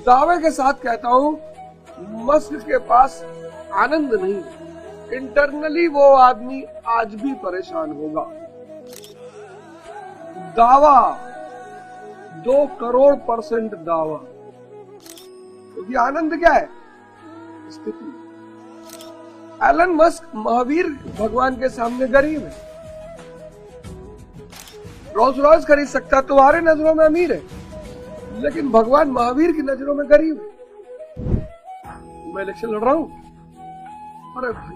दावे के साथ कहता हूं, मस्क के पास आनंद नहीं है। इंटरनली वो आदमी आज भी परेशान होगा। दावा 2 करोड़% दावा, क्योंकि आनंद क्या है? स्थिति। एलन मस्क महावीर भगवान के सामने गरीब है। रोल्स रॉयस खरीद सकता, तुम्हारे नजरों में अमीर है, लेकिन भगवान महावीर की नजरों में गरीब है। मैं इलेक्शन लड़ रहा हूं, अरे भाई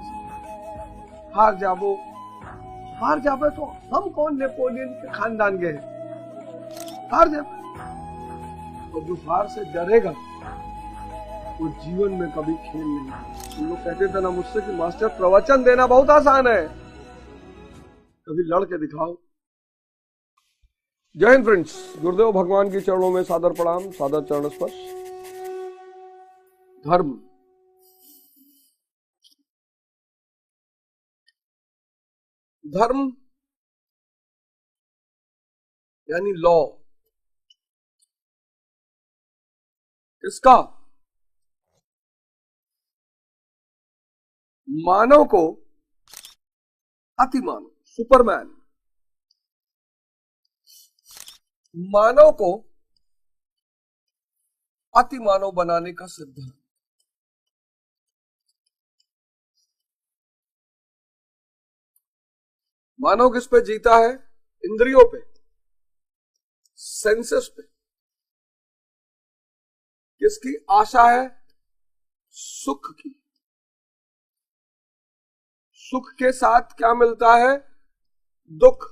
हार जावे तो हम कौन नेपोलियन के खानदान के हैं? हार जावे तो जो हार से डरेगा वो जीवन में कभी खेल नहीं। तुम लोग कहते थे ना मुझसे कि मास्टर प्रवचन देना बहुत आसान है, कभी लड़ के दिखाओ। जय हिंद फ्रेंड्स, गुरुदेव भगवान के चरणों में सादर प्रणाम, सादर चरण स्पर्श। धर्म यानी लॉ किसका? मानव को अति मानव, सुपरमैन, मानव को अति मानव बनाने का सिद्धांत। मानव किस पे जीता है? इंद्रियों पे, सेंसेस पे। किसकी आशा है? सुख की। सुख के साथ क्या मिलता है? दुख।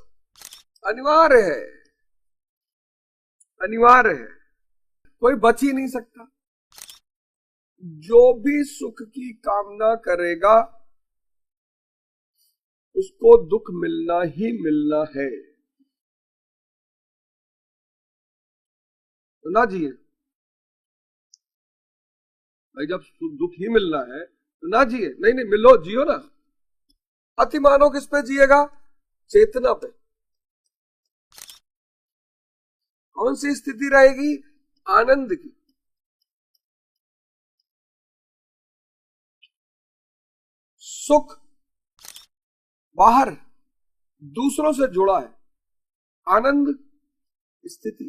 अनिवार्य है, अनिवार्य है, कोई बच ही नहीं सकता। जो भी सुख की कामना करेगा उसको दुख मिलना ही मिलना है। तो ना जिए भाई, जब दुख ही मिलना है तो ना जिए। नहीं नहीं, मिलो, जियो ना। अति मानव किस पे जिएगा? चेतना पे। कौन सी स्थिति रहेगी? आनंद की। सुख बाहर दूसरों से जुड़ा है, आनंद स्थिति।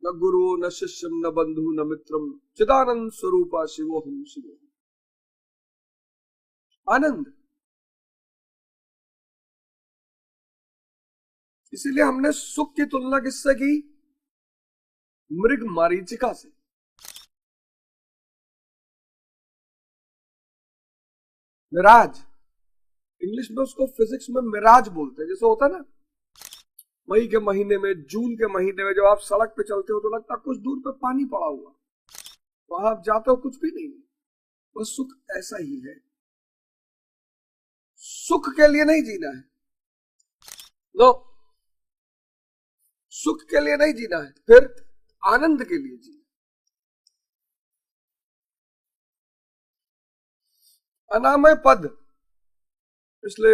न गुरु न शिष्यम न बंधु न मित्रम, चिदानंद स्वरूपा शिवोहम शिवोहम। आनंद। इसीलिए हमने सुख की तुलना किससे की? मृग मारीचिका से। मिराज, इंग्लिश में उसको फिजिक्स में मिराज बोलते हैं। जैसे होता है ना, मई के महीने में, जून के महीने में जब आप सड़क पे चलते हो तो लगता कुछ दूर पे पानी पड़ा हुआ, वहां आप जाते हो कुछ भी नहीं। बस सुख ऐसा ही है। सुख के लिए नहीं जीना है, नो, सुख के लिए नहीं जीना है, फिर आनंद के लिए जीना। अनामय पद, पिछले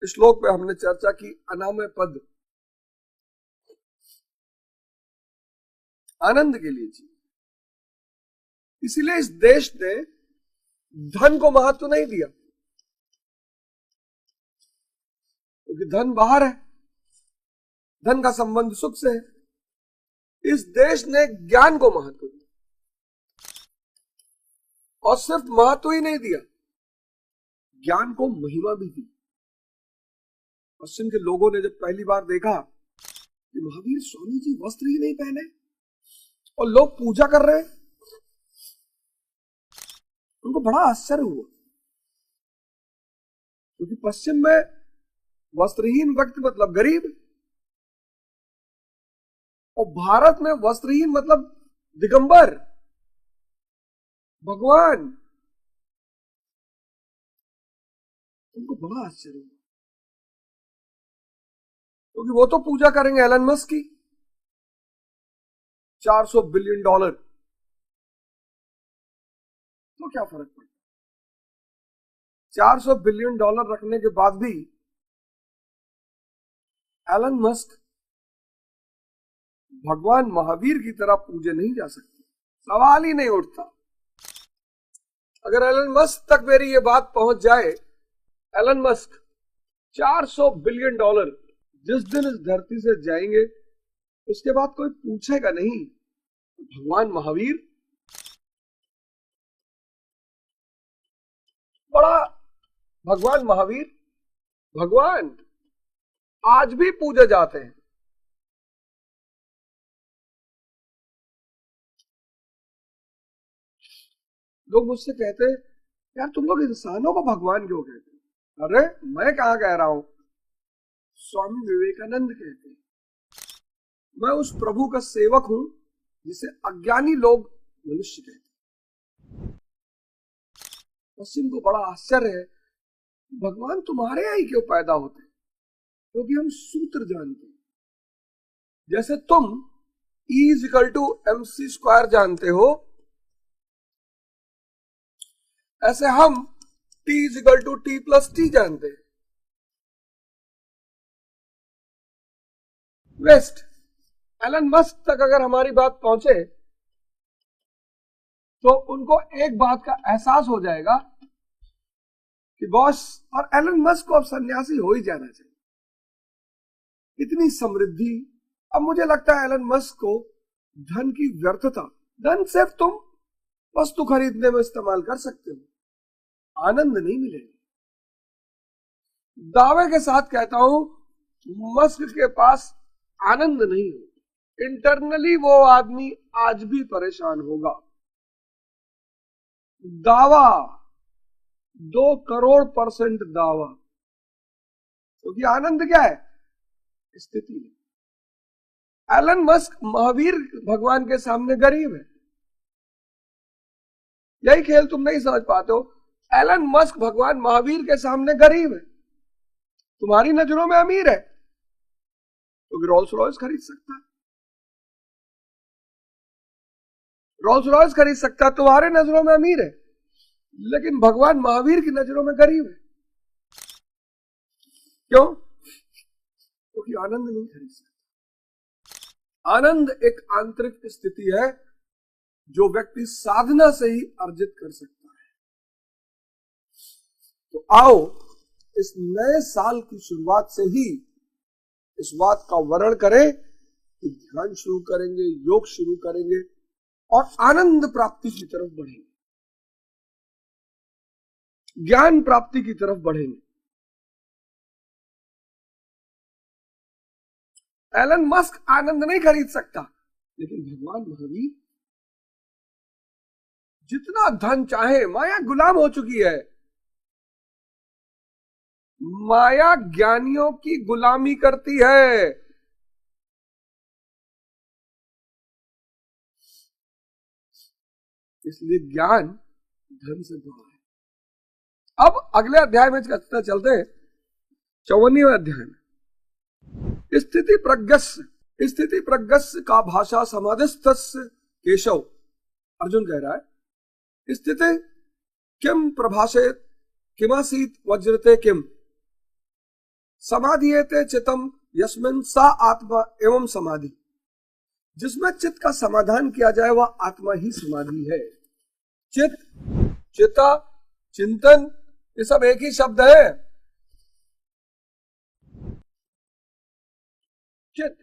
श्लोक पे हमने चर्चा की। अनामय पद आनंद के लिए जी। इसीलिए इस देश ने धन को महत्व नहीं दिया, क्योंकि धन बाहर है, धन का संबंध सुख से है। इस देश ने ज्ञान को महत्व दिया, और सिर्फ महत्व ही नहीं दिया, ज्ञान को महिमा भी दी। पश्चिम के लोगों ने जब पहली बार देखा कि महावीर स्वामी जी वस्त्र ही नहीं पहने और लोग पूजा कर रहे हैं, उनको बड़ा आश्चर्य हुआ। क्योंकि पश्चिम में वस्त्रहीन व्यक्ति मतलब गरीब, और भारत में वस्त्रहीन मतलब दिगंबर, भगवान। उनको बड़ा आश्चर्य हुआ, क्योंकि वो तो पूजा करेंगे एलन मस्क की, $400 बिलियन, तो क्या फर्क पड़ता? $400 बिलियन रखने के बाद भी एलन मस्क भगवान महावीर की तरह पूजे नहीं जा सकते, सवाल ही नहीं उठता। अगर एलन मस्क तक मेरी ये बात पहुंच जाए, एलन मस्क 400 बिलियन डॉलर जिस दिन इस धरती से जाएंगे उसके बाद कोई पूछेगा नहीं भगवान महावीर बड़ा, भगवान महावीर भगवान आज भी पूजे जाते हैं। लोग मुझसे कहते हैं यार तुम लोग इंसानों को भगवान क्यों कहते हैं? अरे मैं कहां कह रहा हूं, स्वामी विवेकानंद कहते हैं मैं उस प्रभु का सेवक हूं जिसे अज्ञानी लोग मनुष्य कहते हैं। पश्चिम को बड़ा आश्चर्य है, भगवान तुम्हारे यहां ही क्यों पैदा होते हैं? क्योंकि हम सूत्र जानते हैं। जैसे तुम E=mc² जानते हो, ऐसे हम T=T+T जानते हैं। वेस्ट एलन मस्क तक अगर हमारी बात पहुंचे तो उनको एक बात का एहसास हो जाएगा कि बॉस और एलन मस्क को अब सन्यासी हो ही जाना चाहिए। इतनी समृद्धि, अब मुझे लगता है एलन मस्क को धन की व्यर्थता, धन सिर्फ तुम वस्तु खरीदने में इस्तेमाल कर सकते हो, आनंद नहीं मिलेगा। दावे के साथ कहता हूं मस्क के पास आनंद नहीं हो, इंटरनली वो आदमी आज भी परेशान होगा। दावा 2 करोड़% दावा, क्योंकि आनंद क्या है? स्थिति है। एलन मस्क महावीर भगवान के सामने गरीब है। यही खेल तुम नहीं समझ पाते हो। एलन मस्क भगवान महावीर के सामने गरीब है, तुम्हारी नजरों में अमीर है क्योंकि रोल्स रॉयस खरीद सकता है। रोल्स रॉयस खरीद सकता है, तुम्हारे नजरों में अमीर है, लेकिन भगवान महावीर की नजरों में गरीब है। क्यों? क्योंकि आनंद नहीं खरीद सकता। आनंद एक आंतरिक स्थिति है जो व्यक्ति साधना से ही अर्जित कर सकता है। तो आओ इस नए साल की शुरुआत से ही इस बात का वर्णन करें कि ध्यान शुरू करेंगे, योग शुरू करेंगे और आनंद प्राप्ति की तरफ बढ़ेंगे, ज्ञान प्राप्ति की तरफ बढ़ेंगे। एलन मस्क आनंद नहीं खरीद सकता, लेकिन भगवान महावीर जितना धन चाहे, माया गुलाम हो चुकी है। माया ज्ञानियों की गुलामी करती है। इसलिए ज्ञान धन से बड़ा है। अब अगले अध्याय में चलते हैं, 54वें अध्याय में। स्थिति प्रज्ञस्य का भाषा समाधिस्थस्य केशव। अर्जुन कह रहा है स्थिति किम प्रभाषेत किमासीत वज्रते किम समाधियेते चितम यस्मिन् सा आत्मा एवं समाधि। जिसमें चित्त का समाधान किया जाए वह आत्मा ही समाधि है। चित्त, चिता, चिंतन, ये सब एक ही शब्द है। चित्त,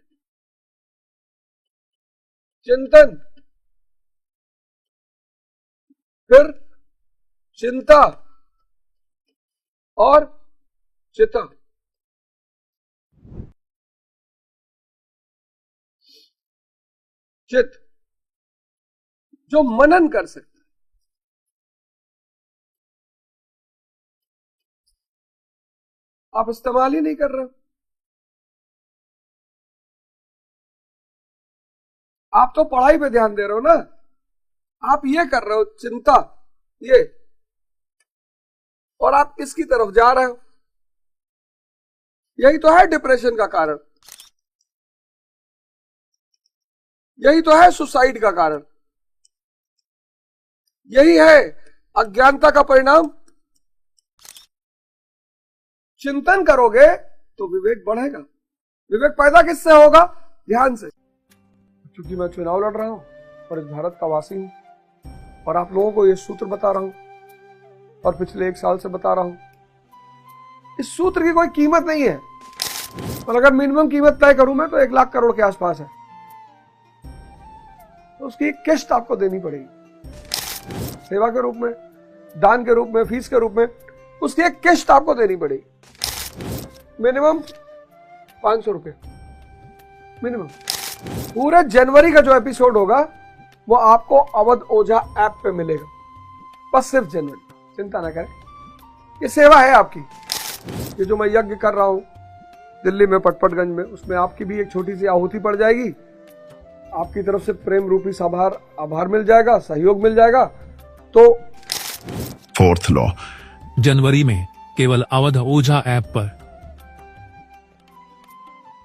चिंतन, फिर चिंता और चिता। चित्त जो मनन कर सकता है, आप इस्तेमाल ही नहीं कर रहे। आप तो पढ़ाई पे ध्यान दे रहे हो ना, आप ये कर रहे हो चिंता, ये, और आप इसकी तरफ जा रहे हो। यही तो है डिप्रेशन का कारण, यही तो है सुसाइड का कारण, यही है अज्ञानता का परिणाम। चिंतन करोगे तो विवेक बढ़ेगा। विवेक पैदा किससे होगा? ध्यान से। क्योंकि मैं चुनाव लड़ रहा हूं और इस भारत का वासी हूं, और आप लोगों को ये सूत्र बता रहा हूं और पिछले 1 साल से बता रहा हूं। इस सूत्र की कोई कीमत नहीं है, और अगर मिनिमम कीमत तय करूं मैं तो 1 लाख करोड़ के आसपास है, तो उसकी एक किस्त आपको देनी पड़ेगी, सेवा के रूप में, दान के रूप में, फीस के रूप में, उसकी एक किस्त आपको देनी पड़ेगी। मिनिमम 500 रुपये मिनिमम। पूरे जनवरी का जो एपिसोड होगा वो आपको अवध ओझा ऐप पे मिलेगा, बस सिर्फ जनवरी, चिंता ना करें। ये सेवा है आपकी, ये जो मैं यज्ञ कर रहा हूं दिल्ली में पटपटगंज में, उसमें आपकी भी एक छोटी सी आहुति पड़ जाएगी, आपकी तरफ से प्रेम रूपी आभार मिल जाएगा, सहयोग मिल जाएगा। तो 4th लॉ जनवरी में केवल अवध ओझा ऐप पर